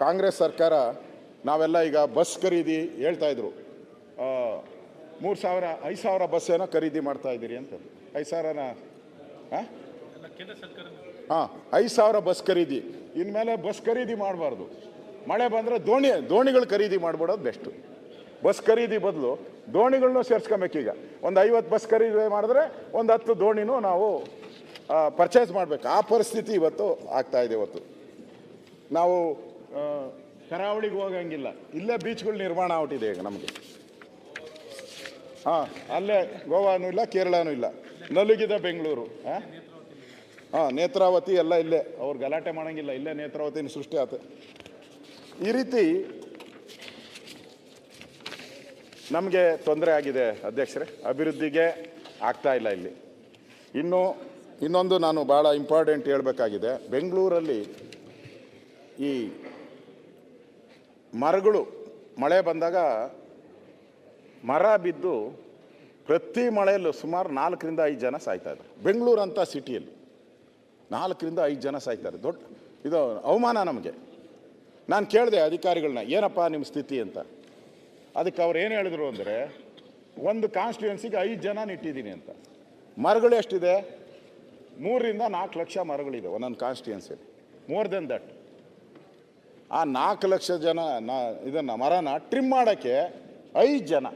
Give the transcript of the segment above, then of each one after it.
ಕಾಂಗ್ರೆಸ್ ಸರ್ಕಾರ ನಾವೆಲ್ಲ ಈಗ ಬಸ್ ಖರೀದಿ ಹೇಳ್ತಾಯಿದ್ರು, 3,000 5,000 ಬಸ್ ಏನೋ ಖರೀದಿ ಮಾಡ್ತಾ ಇದ್ದೀರಿ ಅಂತ. 5,000ನ ಹಾಂ 5,000 ಬಸ್ ಖರೀದಿ. ಇನ್ಮೇಲೆ ಬಸ್ ಖರೀದಿ ಮಾಡಬಾರ್ದು. ಮಳೆ ಬಂದರೆ ದೋಣಿಗಳು ಖರೀದಿ ಮಾಡಿಬಿಡೋದು ಬೆಸ್ಟು. ಬಸ್ ಖರೀದಿ ಬದಲು ದೋಣಿಗಳನ್ನೂ ಸೇರಿಸ್ಕೊಬೇಕೀಗ. ಒಂದು 50 ಬಸ್ ಖರೀದಿ ಮಾಡಿದ್ರೆ ಒಂದು 10 ದೋಣಿನೂ ನಾವು ಪರ್ಚೇಸ್ ಮಾಡಬೇಕು. ಆ ಪರಿಸ್ಥಿತಿ ಇವತ್ತು ಆಗ್ತಾಯಿದೆ. ಇವತ್ತು ನಾವು ಕರಾವಳಿಗೆ ಹೋಗಂಗಿಲ್ಲ, ಇಲ್ಲೇ ಬೀಚ್ಗಳು ನಿರ್ಮಾಣ ಆಗ್ಬಿಟ್ಟಿದೆ ಈಗ ನಮಗೆ. ಅಲ್ಲೇ ಗೋವಾನೂ ಇಲ್ಲ, ಕೇರಳನೂ ಇಲ್ಲ, ನಲುಗಿದ ಬೆಂಗಳೂರು. ನೇತ್ರಾವತಿ ಎಲ್ಲ ಇಲ್ಲೇ, ಅವ್ರು ಗಲಾಟೆ ಮಾಡೋಂಗಿಲ್ಲ, ಇಲ್ಲೇ ನೇತ್ರಾವತಿನ ಸೃಷ್ಟಿ ಆಯ್ತು. ಈ ರೀತಿ ನಮಗೆ ತೊಂದರೆ ಆಗಿದೆ ಅಧ್ಯಕ್ಷರೇ, ಅಭಿವೃದ್ಧಿಗೆ ಆಗ್ತಾ ಇಲ್ಲ ಇಲ್ಲಿ. ಇನ್ನೊಂದು ನಾನು ಭಾಳ ಇಂಪಾರ್ಟೆಂಟ್ ಹೇಳಬೇಕಾಗಿದೆ. ಬೆಂಗಳೂರಲ್ಲಿ ಈ ಮರಗಳು ಮಳೆ ಬಂದಾಗ ಮರ ಬಿದ್ದು ಪ್ರತಿ ಮಳೆಯಲ್ಲೂ ಸುಮಾರು 4ರಿಂದ 5 ಜನ ಸಾಯ್ತಾಯಿದ್ದಾರೆ. ಬೆಂಗಳೂರು ಅಂತ ಸಿಟಿಯಲ್ಲಿ 4ರಿಂದ 5 ಜನ ಸಾಯ್ತಾರೆ. ಇದು ಅವಮಾನ ನಮಗೆ. ನಾನು ಕೇಳಿದೆ ಅಧಿಕಾರಿಗಳನ್ನ, ಏನಪ್ಪ ನಿಮ್ಮ ಸ್ಥಿತಿ ಅಂತ. ಅದಕ್ಕೆ ಅವ್ರು ಏನು ಹೇಳಿದ್ರು ಅಂದರೆ, ಒಂದು ಕಾನ್ಸ್ಟಿಟ್ಯೂನ್ಸಿಗೆ 5 ಜನ ನೆಟ್ಟಿದ್ದೀನಿ ಅಂತ. ಮರಗಳು ಎಷ್ಟಿದೆ? 3ರಿಂದ 4 ಲಕ್ಷ ಮರಗಳಿದೆ ಒಂದೊಂದು ಕಾನ್ಸ್ಟಿಟ್ಯೂನ್ಸಿಯಲ್ಲಿ. More than that. ಆ 4 ಲಕ್ಷ ಜನ ಇದನ್ನು ಮರನ ಟ್ರಿಮ್ ಮಾಡೋಕ್ಕೆ 5 ಜನ.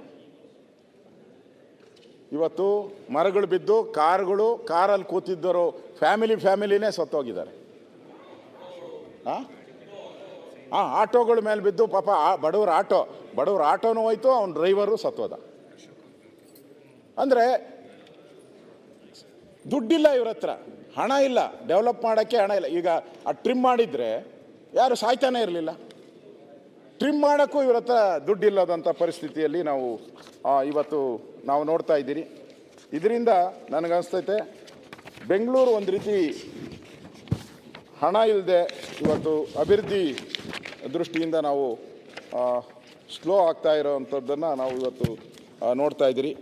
ಇವತ್ತು ಮರಗಳು ಬಿದ್ದು ಕಾರಲ್ಲಿ ಕೂತಿದ್ದರು ಫ್ಯಾಮಿಲಿನೇ ಸತ್ತೋಗಿದ್ದಾರೆ. ಆಟೋಗಳ ಮೇಲೆ ಬಿದ್ದು ಪಾಪ ಬಡವ್ರ ಆಟೋನೂ ಹೋಯ್ತು, ಅವ್ನ ಡ್ರೈವರು ಸತ್ತೋದ. ಅಂದರೆ ದುಡ್ಡಿಲ್ಲ ಇವ್ರ ಹತ್ರ, ಹಣ ಇಲ್ಲ, ಡೆವಲಪ್ ಮಾಡೋಕ್ಕೆ ಹಣ ಇಲ್ಲ. ಈಗ ಆ ಟ್ರಿಮ್ ಮಾಡಿದರೆ ಯಾರು ಸಾಯ್ತಾನೆ ಇರಲಿಲ್ಲ. ಟ್ರಿಮ್ ಮಾಡೋಕ್ಕೂ ಇವ್ರ ಹತ್ರ ದುಡ್ಡಿಲ್ಲದಂಥ ಪರಿಸ್ಥಿತಿಯಲ್ಲಿ ಇವತ್ತು ನಾವು ನೋಡ್ತಾ ಇದ್ದೀರಿ. ಇದರಿಂದ ನನಗನ್ಸ್ತೈತೆ ಬೆಂಗಳೂರು ಒಂದು ರೀತಿ ಹಣ ಇಲ್ಲದೆ ಇವತ್ತು ಅಭಿವೃದ್ಧಿ ದೃಷ್ಟಿಯಿಂದ ನಾವು ಸ್ಲೋ ಆಗ್ತಾ ಇರೋವಂಥದ್ದನ್ನು ನಾವು ಇವತ್ತು ನೋಡ್ತಾ ಇದ್ದೀರಿ.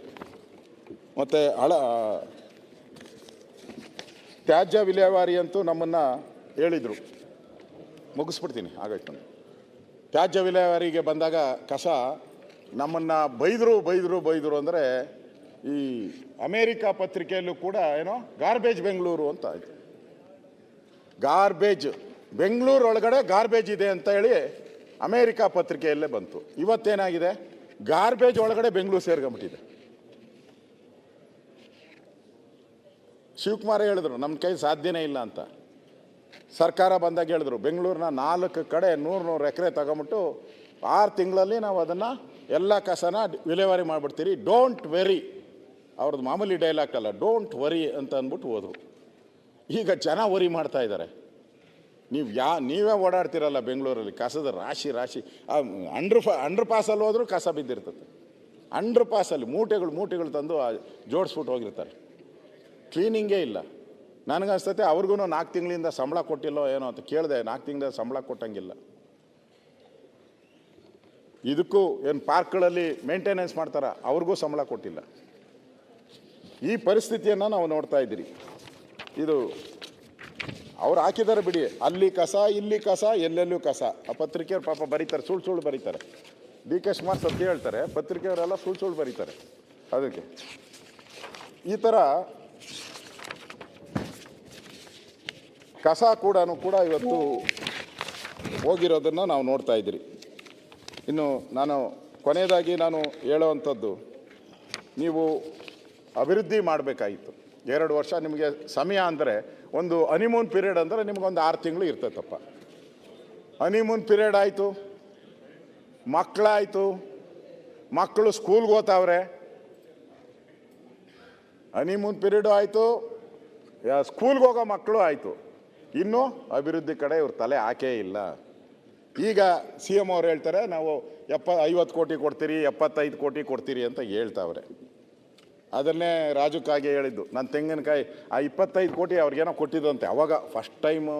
ಮತ್ತು ತ್ಯಾಜ್ಯ ವಿಲೇವಾರಿ ಅಂತೂ ನಮ್ಮನ್ನು ಹೇಳಿದರು. ಮುಗಿಸ್ಬಿಡ್ತೀನಿ, ಆಗಾಯ್ತು. ತ್ಯಾಜ್ಯ ವಿಲೇವಾರಿಗೆ ಬಂದಾಗ ಕಸ ನಮ್ಮನ್ನು ಬೈದರು ಅಂದರೆ, ಈ ಅಮೇರಿಕಾ ಪತ್ರಿಕೆಯಲ್ಲೂ ಕೂಡ ಏನೋ ಗಾರ್ಬೇಜ್ ಬೆಂಗಳೂರು ಅಂತ ಆಯಿತು. ಬೆಂಗಳೂರು ಒಳಗಡೆ ಗಾರ್ಬೇಜ್ ಇದೆ ಅಂತ ಹೇಳಿ ಅಮೇರಿಕಾ ಪತ್ರಿಕೆಯಲ್ಲೇ ಬಂತು. ಇವತ್ತೇನಾಗಿದೆ, ಗಾರ್ಬೇಜ್ ಒಳಗಡೆ ಬೆಂಗಳೂರು ಸೇರ್ಕೊಂಬಿಟ್ಟಿದೆ. ಶಿವಕುಮಾರ್ ಹೇಳಿದ್ರು ನಮ್ಮ ಕೈ ಸಾಧ್ಯನೇ ಇಲ್ಲ ಅಂತ. ಸರ್ಕಾರ ಬಂದಾಗ ಹೇಳಿದ್ರು, ಬೆಂಗಳೂರಿನ 4 ಕಡೆ 100 ಎಕರೆ ತಗೊಂಬಿಟ್ಟು 6 ತಿಂಗಳಲ್ಲಿ ನಾವು ಅದನ್ನು ಎಲ್ಲ ಕಸನ ವಿಲೇವಾರಿ ಮಾಡಿಬಿಡ್ತೀರಿ, ಡೋಂಟ್ ವೆರಿ. ಅವ್ರದ್ದು ಮಾಮೂಲಿ ಡೈಲಾಗ್ ಅಲ್ಲ, ಡೋಂಟ್ ವರಿ ಅಂತ ಅಂದ್ಬಿಟ್ಟು ಹೋದರು. ಈಗ ಜನ ವರಿ ಮಾಡ್ತಾ ಇದ್ದಾರೆ. ನೀವೇ ಓಡಾಡ್ತಿರಲ್ಲ ಬೆಂಗಳೂರಲ್ಲಿ, ಕಸದ ರಾಶಿ. ಅಂಡರ್ ಪಾಸಲ್ಲಿ ಹೋದರೂ ಕಸ ಬಿದ್ದಿರ್ತದೆ. ಅಂಡರ್ ಪಾಸಲ್ಲಿ ಮೂಟೆಗಳು ತಂದು ಜೋಡಿಸ್ಬಿಟ್ಟು ಹೋಗಿರ್ತಾರೆ. ಕ್ಲೀನಿಂಗೇ ಇಲ್ಲ. ನನಗನ್ಸ್ತೈತೆ ಅವ್ರಿಗೂ 4 ತಿಂಗಳಿಂದ ಸಂಬಳ ಕೊಟ್ಟಿಲ್ಲೋ ಏನೋ ಅಂತ ಕೇಳಿದೆ. 4 ತಿಂಗಳಿಂದ ಸಂಬಳ ಕೊಟ್ಟಂಗಿಲ್ಲ. ಇದಕ್ಕೂ ಏನು ಪಾರ್ಕ್ಗಳಲ್ಲಿ ಮೇಂಟೆನೆನ್ಸ್ ಮಾಡ್ತಾರ, ಅವ್ರಿಗೂ ಸಂಬಳ ಕೊಟ್ಟಿಲ್ಲ. ಈ ಪರಿಸ್ಥಿತಿಯನ್ನು ನಾವು ನೋಡ್ತಾ ಇದ್ದೀರಿ. ಇದು ಅವ್ರು ಹಾಕಿದ್ದಾರೆ ಬಿಡಿ, ಅಲ್ಲಿ ಕಸ ಇಲ್ಲಿ ಕಸ, ಎಲ್ಲೆಲ್ಲೂ ಕಸ. ಆ ಪತ್ರಿಕೆಯವ್ರು ಪಾಪ ಬರೀತಾರೆ, ಸುಳ್ಳು ಬರೀತಾರೆ. DK ಶಿವಕುಮಾರ್ ಸತ್ಯ ಹೇಳ್ತಾರೆ, ಪತ್ರಿಕೆಯವರೆಲ್ಲ ಸುಳ್ಳು ಬರೀತಾರೆ. ಅದಕ್ಕೆ ಈ ಥರ ಕಸ ಕೂಡ ಇವತ್ತು ಹೋಗಿರೋದನ್ನು ನಾವು ನೋಡ್ತಾ ಇದ್ದೀರಿ. ಇನ್ನು ನಾನು ಕೊನೆಯದಾಗಿ ಹೇಳೋವಂಥದ್ದು, ನೀವು ಅಭಿವೃದ್ಧಿ ಮಾಡಬೇಕಾಗಿತ್ತು. 2 ವರ್ಷ ನಿಮಗೆ ಸಮಯ ಅಂದರೆ, ಒಂದು ಹನಿಮೂನ್ ಪೀರಿಯಡ್ ಅಂದರೆ ನಿಮಗೊಂದು 6 ತಿಂಗಳು ಇರ್ತೈತಪ್ಪ. ಹನಿಮೂನ್ ಪೀರಿಯಡ್ ಆಯಿತು, ಮಕ್ಕಳು ಸ್ಕೂಲ್ಗೆ ಹೋಗ್ತಾವ್ರೆ. ಹನಿಮೂನ್ ಪೀರಿಯಡು ಆಯಿತು, ಸ್ಕೂಲ್ಗೆ ಹೋಗೋ ಮಕ್ಕಳು ಆಯಿತು. ಇನ್ನೂ ಅಭಿವೃದ್ಧಿ ಕಡೆ ಇವ್ರ ತಲೆ ಹಾಕೇ ಇಲ್ಲ. ಈಗ CM ಅವ್ರು ಹೇಳ್ತಾರೆ, ನಾವು 50 ಕೋಟಿ ಕೊಡ್ತೀರಿ, 75 ಕೋಟಿ ಕೊಡ್ತೀರಿ ಅಂತ ಹೇಳ್ತಾವ್ರೆ. ಅದನ್ನೇ ರಾಜಕ್ಕಾಗಿ ಹೇಳಿದ್ದು. ನಾನು ತೆಂಗಿನಕಾಯಿ ಆ 25 ಕೋಟಿ ಅವ್ರಿಗೇನೋ ಕೊಟ್ಟಿದ್ದಂತೆ. ಅವಾಗ ಫಸ್ಟ್ ಟೈಮು